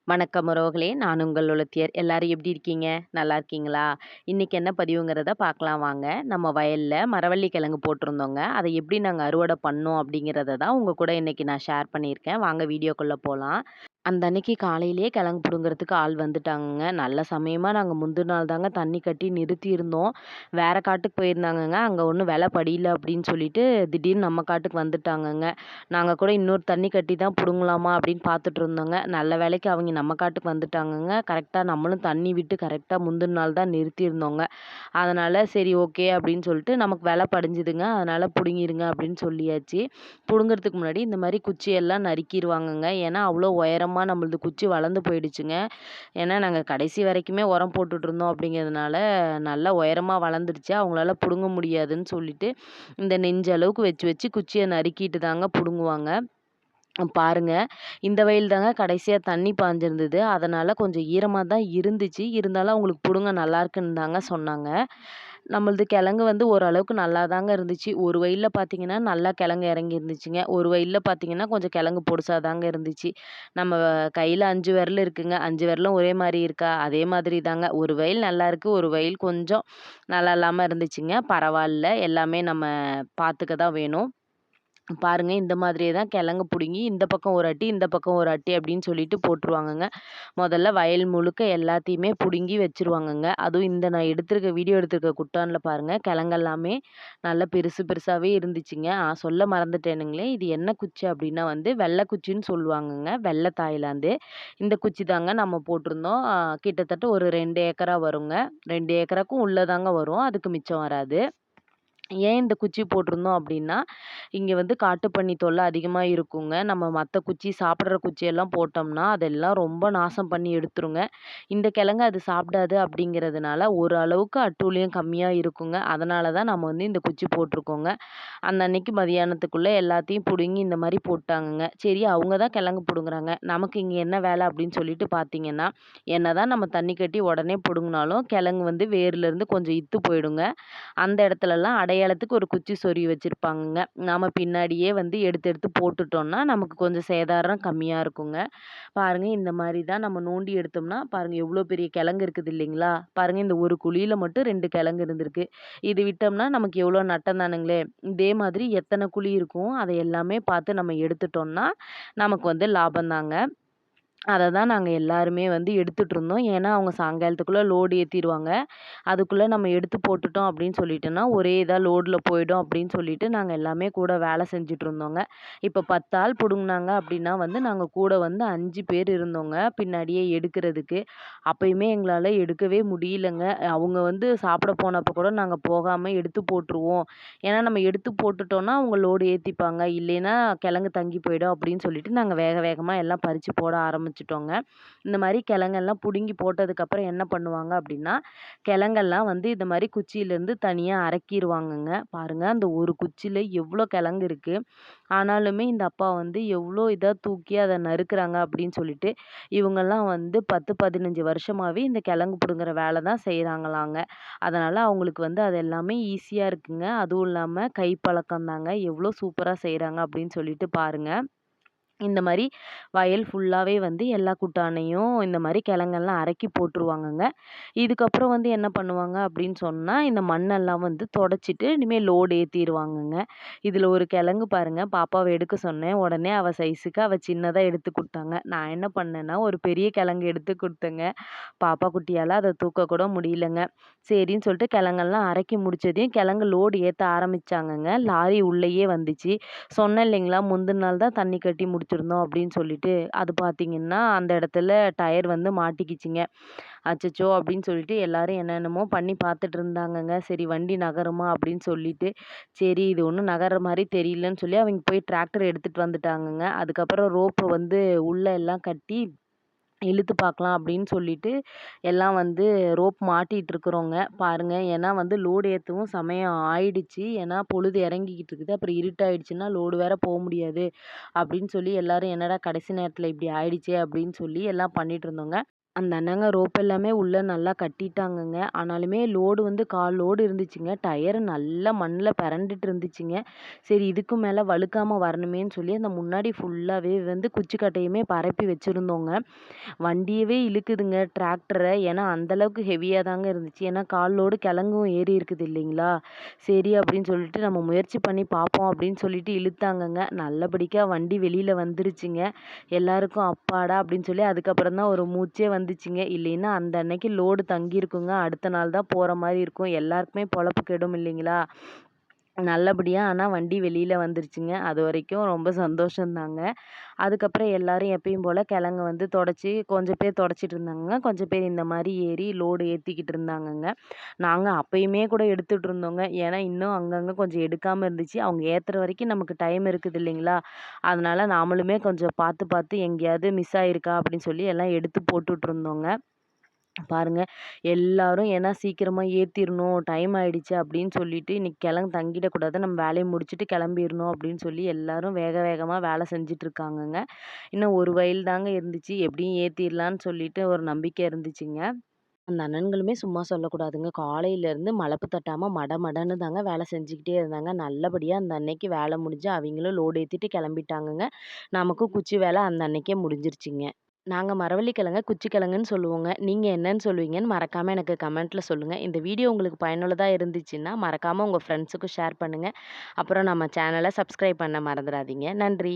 வணக்கம் உறவுகளே! நான் உங்கள் உளத்தியர். எல்லாரும் எப்படி இருக்கீங்க? நல்லா இருக்கீங்களா? இன்னைக்கு என்ன பதிவுங்கிறத பார்க்கலாம் வாங்க. நம்ம வயல்ல மரவள்ளி கிழங்கு போட்டிருந்தோங்க. அதை எப்படி நாங்க அறுவடை பண்ணோம் அப்படிங்கிறத தான் உங்க கூட இன்னைக்கு நான் ஷேர் பண்ணியிருக்கேன். வாங்க வீடியோக்குள்ள போலாம். அந்த அன்னைக்கு காலையிலேயே கிழங்கு புடுங்குறதுக்கு ஆள் வந்துட்டாங்கங்க. நல்ல சமயமா நாங்க முந்தின நாள் தாங்க தண்ணி கட்டி நிறுத்தியிருந்தோம். வேற காட்டுக்கு போயிருந்தாங்கங்க. அங்க ஒண்ணும் வெல படியல அப்படின்னு சொல்லிட்டு திடீர்னு நம்ம காட்டுக்கு வந்துட்டாங்கங்க. நாங்க கூட இன்னொரு தண்ணி கட்டி தான் புடுங்கலாமா அப்படின்னு பார்த்துட்டு இருந்தோங்க. நல்ல வேளைக்கு அவைங்க நம்ம காட்டுக்கு வந்துட்டாங்கங்க. கரெக்ட்டா நம்மளும் தண்ணி விட்டு கரெக்ட்டா முந்தின நாள் தான் நிறுத்தியிருந்தோங்க. அதனால சரி ஓகே அப்படின்னு சொல்லிட்டு நமக்கு வெல படிஞ்சுதுங்க. அதனால புடுங்கிருங்க அப்படின்னு சொல்லியாச்சு. புடுங்குறதுக்கு முன்னாடி இந்த மாரி குச்சியெல்லாம் நறுக்கிருவாங்கங்க. ஏன்னா அவ்வளோ உயரமா நம்மளது குச்சி வளர்ந்து போயிடுச்சுங்க. ஏன்னா நாங்க கடைசி வரைக்குமே உரம் போட்டுட்ருந்தோம் அப்படிங்கிறதுனால, நல்லா உயரமா வளர்ந்துருச்சு. அவங்களால புடுங்க முடியாதுன்னு சொல்லிட்டு, இந்த நெஞ்ச அளவுக்கு வச்சு வச்சு குச்சிய நறுக்கிட்டு தாங்க புடுங்குவாங்க. பாருங்க, இந்த வயல் தாங்க கடைசியா தண்ணி பாய்ஞ்சிருந்தது. அதனால கொஞ்சம் ஈரமா தான் இருந்துச்சு. இருந்தாலும் அவங்களுக்கு புடுங்க நல்லாருக்குன்னு தாங்க சொன்னாங்க. நம்மளது கிழங்கு வந்து ஓரளவுக்கு நல்லா தாங்க இருந்துச்சு. ஒரு வயல்ல பார்த்தீங்கன்னா, நல்லா கிழங்கு இறங்கி இருந்துச்சுங்க. ஒரு வயல்ல பார்த்தீங்கன்னா, கொஞ்சம் கிழங்கு பொடுசா தாங்க இருந்துச்சு. நம்ம கையில 5 விரல் இருக்குங்க. 5 விரலும் ஒரே மாரி இருக்கா? அதே மாதிரி தாங்க. ஒரு வயல் நல்லாருக்கு, ஒரு வயல் கொஞ்சம் நல்லா இல்லாம இருந்துச்சுங்க. பரவால்ல. எல்லாமே நம்ம பார்த்துக்க தான் வேணும். பாருங்க இந்த மாதிரியே தான் கிழங்கு புடுங்கி இந்த பக்கம் ஒரு அட்டி, இந்த பக்கம் ஒரு அட்டி அப்படின்னு சொல்லிட்டு போட்டுருவாங்கங்க. முதல்ல வயல் முழுக்க எல்லாத்தையுமே புடுங்கி வச்சுருவாங்கங்க. அதுவும் இந்த நான் வீடியோ எடுத்திருக்க குட்டான்ல பாருங்க, கிழங்கெல்லாமே நல்லா பெருசு பெருசாவே இருந்துச்சுங்க. சொல்ல மறந்துட்டேனுங்களே, இது என்ன குச்சி அப்படின்னா வந்து வெள்ள குச்சின்னு சொல்லுவாங்கங்க. வெள்ள தாய்லாந்து. இந்த குச்சி தாங்க நம்ம போட்டிருந்தோம். கிட்டத்தட்ட ஒரு 2 ஏக்கரா வருங்க. 2 ஏக்கராக்கும் உள்ள தாங்க வரும். அதுக்கு மிச்சம் வராது. ஏன் இந்த குச்சி போட்டிருந்தோம் அப்படின்னா, இங்க வந்து காட்டுப்பன்னி தொல்லை அதிகமா இருக்குங்க. நம்ம மத்த குச்சி சாப்பிடுற குச்சியெல்லாம் போட்டோம்னா, அதெல்லாம் ரொம்ப நாசம் பண்ணி எடுத்துருங்க. இந்த கிழங்கு அது சாப்பிடாது அப்படிங்கிறதுனால, ஓரளவுக்கு அட்டூழியம் கம்மியா இருக்குங்க. அதனால தான் நம்ம வந்து இந்த குச்சி போட்டிருக்கோங்க. அந்த அன்னைக்கு மதியானத்துக்குள்ள எல்லாத்தையும் புடுங்கி இந்த மாரி போட்டாங்கங்க. சரி அவங்க தான் கிழங்கு புடுங்குறாங்க. நமக்கு இங்க என்ன வேலை அப்படின்னு சொல்லிட்டு பார்த்தீங்கன்னா, என்னதான் நம்ம தண்ணி கட்டி உடனே புடுங்குனாலும், கிழங்கு வந்து வேர்லேருந்து கொஞ்சம் இத்து போயிடுங்க. அந்த இடத்துலலாம் அடையாளத்துக்கு ஒரு குச்சி சொருவி வச்சிருப்பாங்கங்க. நாம பின்னாடியே வந்து எடுத்து எடுத்து போட்டுட்டோம்னா, நமக்கு கொஞ்சம் சேதாரம் கம்மியா இருக்குங்க. பாருங்க இந்த மாரி தான் நம்ம நோண்டி எடுத்தோம்னா, பாருங்க எவ்வளோ பெரிய கிழங்கு இருக்குது இல்லைங்களா? பாருங்க இந்த ஒரு குழியில மட்டும் 2 கிழங்கு இருந்திருக்கு. இது விட்டோம்னா நமக்கு எவ்வளோ நட்டம் தானுங்களே! இதே மாதிரி எத்தன குழி இருக்கும், அத எல்லாமே பார்த்து நம்ம எடுத்துட்டோம்னா, நமக்கு வந்து லாபம் தாங்க. அத தான் நாங்க எல்லாருமே வந்து எடுத்துட்டுருந்தோம். ஏன்னா, அவங்க சாயங்காலத்துக்குள்ள லோடு ஏத்திருவாங்க. அதுக்குள்ள நம்ம எடுத்து போட்டுட்டோம் அப்படின்னு சொல்லிட்டோன்னா, ஒரே இதா லோடுல போயிடும் அப்படின்னு சொல்லிட்டு, நாங்க எல்லாமே கூட வேலை செஞ்சுட்டுருந்தோங்க. இப்ப 10 ஆள் புடுங்குனாங்க அப்படின்னா வந்து, நாங்க கூட வந்து 5 பேர் இருந்தோங்க, பின்னாடியே எடுக்கிறதுக்கு. அப்பயுமே எங்களால எடுக்கவே முடியலங்க. அவங்க வந்து சாப்பிட போனப்போ கூட நாங்க போகாம எடுத்து போட்டுருவோம். ஏன்னா, நம்ம எடுத்து போட்டுட்டோம்னா, அவங்க லோடு ஏத்திப்பாங்க. இல்லைன்னா கிழங்கு தங்கி போயிடும் அப்படின்னு சொல்லிட்டு, நாங்க வேக வேகமா எல்லாம் பறிச்சு போட ஆரம்பிச்சுட்டோங்க. இந்த மாரி கிழங்கெல்லாம் புடுங்கி போட்டதுக்கப்புறம் என்ன பண்ணுவாங்க அப்படின்னா, கிழங்கெல்லாம் வந்து இந்த மாரி குச்சியிலேருந்து தனியா அறக்கிருவாங்கங்க. பாருங்க அந்த ஒரு குச்சியில எவ்வளோ கிழங்கு இருக்கு. ஆனாலுமே இந்த அப்பா வந்து எவ்வளோ இதா தூக்கி அத நறுக்குறாங்க அப்படின்னு சொல்லிட்டு, இவங்கலாம் வந்து 10, 15 வருஷமாவே இந்த கிழங்கு புடுங்குற வேல தான் செய்றாங்களாங்க. அதனால அவங்களுக்கு வந்து அது எல்லாமே ஈஸியா இருக்குங்க. அதுவும் இல்லாம கைப்பழக்கம் தாங்க. எவ்வளோ சூப்பரா செய்றாங்க அப்படின்னு சொல்லிட்டு பாருங்க. இந்த மாரி வயல் ஃபுல்லாவே வந்து எல்லா குட்டானையும் இந்த மாரி கிழங்கெல்லாம் அறக்கி போட்டுருவாங்கங்க. இதுக்கப்புறம் வந்து என்ன பண்ணுவாங்க அப்படின்னு சொன்னா, இந்த மண்ணெல்லாம் வந்து தொடச்சிட்டு இனிமே லோடு ஏத்திருவாங்கங்க. இதுல ஒரு கிழங்கு பாருங்க, பாப்பாவ எடுக்க சொன்னேன். உடனே அவ சைஸுக்கு அவ சின்னதா எடுத்து குடுத்தாங்க. நான் என்ன பண்ணேன்னா, ஒரு பெரிய கிழங்கு எடுத்து குடுத்தேங்க. பாப்பா குட்டியால அத தூக்க கூட முடியலங்க. சரின்னு சொல்லிட்டு கிழங்கெல்லாம் அறக்கி முடிச்சதையும் கிழங்கு லோடு ஏத்த ஆரம்பிச்சாங்கங்க. லாரி உள்ளேயே வந்துச்சு. சொன்னேன் இல்லைங்களா, முந்தின நாள் தான் தண்ணி கட்டி முடிச்சிருந்தோம் அப்படின்னு சொல்லிட்டு. அது பார்த்தீங்கன்னா, அந்த இடத்துல டயர் வந்து மாட்டிக்கிச்சுங்க. அச்சச்சோ! அப்படின்னு சொல்லிட்டு எல்லாரும் என்னென்னமோ பண்ணி பார்த்துட்டு இருந்தாங்கங்க. சரி வண்டி நகருமா அப்படின்னு சொல்லிட்டு. சரி இது ஒண்ணும் நகர்ற மாரி தெரியலன்னு சொல்லி அவைங்க போய் டிராக்டர் எடுத்துட்டு வந்துட்டாங்கங்க. அதுக்கப்புறம் ரோப்ப வந்து உள்ள எல்லாம் கட்டி இழுத்து பார்க்கலாம் அப்படின்னு சொல்லிட்டு, எல்லாம் வந்து ரோப் மாட்டிட்டு இருக்கிறோங்க. பாருங்க ஏன்னா வந்து லோடு ஏத்தவும் சமயம் ஆயிடுச்சு. ஏன்னா பொழுது இறங்கிக்கிட்டு இருக்குது. அப்புறம் இருட்டாயிடுச்சுன்னா லோடு வேற முடியாது. அப்படின்னு சொல்லி எல்லாரும் என்னடா கடைசி நேரத்தில இப்படி ஆயிடுச்சே அப்படின்னு சொல்லி எல்லாம் பண்ணிட்டு இருந்தோங்க. அந்த அண்ணங்க ரோப் எல்லாமே உள்ள நல்லா கட்டிட்டாங்கங்க. ஆனாலுமே லோடு வந்து 1/4 லோடு இருந்துச்சுங்க. டயரு நல்லா மண்ல பெரண்டுட்டு இருந்துச்சுங்க. சரி இதுக்கு மேல வழுக்காம வரணுமேன்னு சொல்லி அந்த முன்னாடி ஃபுல்லாவே வந்து குச்சிக்கட்டையுமே பரப்பி வச்சிருந்தோங்க. வண்டியவே இழுக்குதுங்க டிராக்டர. ஏன்னா அந்த அளவுக்கு ஹெவியா தாங்க இருந்துச்சு. ஏன்னா 1/4 லோடு கிழங்கும் ஏறி இருக்குது இல்லைங்களா? சரி அப்படின்னு சொல்லிட்டு நம்ம முயற்சி பண்ணி பார்ப்போம் அப்படின்னு சொல்லிட்டு இழுத்தாங்கங்க. நல்லபடிக்கா வண்டி வெளியில வந்துருச்சுங்க. எல்லாருக்கும் அப்பாடா அப்படின்னு சொல்லி அதுக்கப்புறம் தான் ஒரு மூச்சே வந்துச்சுங்க. இல்லைன்னா அந்த அன்னைக்கு லோடு தங்கியிருக்குங்க. அடுத்த நாள் தான் போற மாரி இருக்கும். எல்லாருக்குமே பொழப்பு கெடும் இல்லைங்களா? நல்லபடியா ஆனா வண்டி வெளியில வந்துருச்சுங்க. அதுவரைக்கும் ரொம்ப சந்தோஷம் தாங்க. அதுக்கப்புறம் எல்லாரும் எப்பயும் போல கிழங்க வந்து தொடச்சு கொஞ்சம் பேர் தொடச்சிட்டு இருந்தாங்கங்க. கொஞ்சம் பேர் இந்த மாரி ஏறி லோடு ஏத்திக்கிட்டு இருந்தாங்கங்க. நாங்க அப்பயுமே கூட எடுத்துட்டு இருந்தோங்க. ஏன்னா இன்னும் அங்கங்க கொஞ்சம் எடுக்காம இருந்துச்சு. அவங்க ஏத்துற வரைக்கும் நமக்கு டைம் இருக்குது இல்லைங்களா? அதனால நாமளுமே கொஞ்சம் பார்த்து பார்த்து எங்கேயாவது மிஸ் ஆயிருக்கா அப்படின்னு சொல்லி எல்லாம் எடுத்து போட்டுட்டு இருந்தோங்க. பாருங்க, எல்லாரும் ஏன்னா சீக்கிரமா ஏத்திரணும், டைம் ஆயிடுச்சு அப்படின்னு சொல்லிட்டு, இன்னைக்கு கிழங்கு தங்கிடக்கூடாது. நம்ம வேலைய முடிச்சுட்டு கிளம்பிரணும் அப்படின்னு சொல்லி எல்லாரும் வேக வேகமா வேலை செஞ்சுட்டு இருக்காங்கங்க. இன்னும் ஒரு வயல் தாங்க இருந்துச்சு. எப்படியும் ஏத்திரலான்னு சொல்லிட்டு ஒரு நம்பிக்கை இருந்துச்சுங்க. அந்த அண்ணன்களுமே சும்மா சொல்லக்கூடாதுங்க. காலையிலேருந்து மலப்பு தட்டாம மடமடன்னு தாங்க வேலை செஞ்சுக்கிட்டே இருந்தாங்க. நல்லபடியா அந்த அன்னைக்கு வேலை முடிஞ்சு அவிங்களும் லோடு ஏத்திட்டு கிளம்பிட்டாங்கங்க. நமக்கும் குச்சி வேலை அந்த அன்னைக்கே முடிஞ்சிருச்சுங்க. நாங்க மரவள்ளி கிழங்க குச்சி கிழங்குன்னு சொல்லுவோங்க. நீங்க என்னன்னு சொல்லுவீங்கன்னு மறக்காம எனக்கு கமெண்ட்ல சொல்லுங்க. இந்த வீடியோ உங்களுக்கு பயனுள்ளதா இருந்துச்சுன்னா, மறக்காம உங்க ஃப்ரெண்ட்ஸுக்கும் ஷேர் பண்ணுங்க. அப்புறம் நம்ம சேனல சப்ஸ்கிரைப் பண்ண மறந்துறாதீங்க. நன்றி.